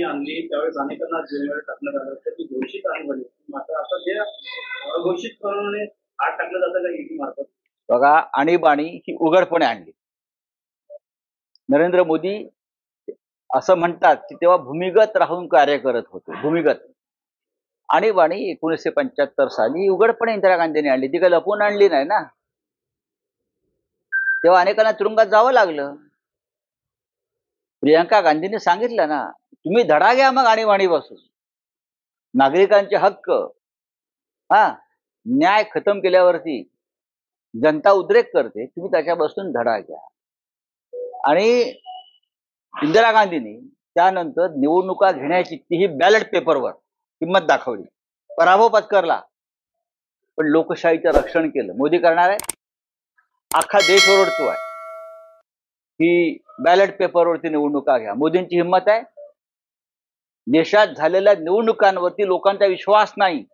आणीबाणी आणली त्यावेळेस अनेकांना जेलमध्ये टाकण्यात आलं तर ती घोषित आणीबाणी मात्र आता जे अघोषितपणे आत टाकलं जातं का ईडी मार्फत? बघा, आणीबाणी ही उघडपणे आणली. नरेंद्र मोदी असं म्हणतात की तेव्हा भूमिगत राहून कार्य करत होते. भूमिगत आणीबाणी 1975 साली उघडपणे इंदिरा गांधींनी आणली. ती काही लपवून आणली नाही ना. तेव्हा अनेकांना तुरुंगात जावं लागलं. प्रियंका गांधींनी सांगितलं ना, तुम्ही धडा घ्या मग आणीबाणी बसून. नागरिकांचे हक्क, न्याय खतम केल्यावरती जनता उद्रेक करते, तुम्ही त्याच्यापासून धडा घ्या. आणि इंदिरा गांधींनी त्यानंतर निवडणुका घेण्याची तीही बॅलेट पेपरवर हिंमत दाखवली, पराभव पत्करला, पण लोकशाहीचं रक्षण केलं. मोदी करणार आहे, अख्खा देश ओरडतोय की बॅलेट पेपरवरती निवडणुका घ्या. मोदींची हिंमत आहे. देशात झालेल्या निवडणुकांवरती लोकांचा विश्वास नाही.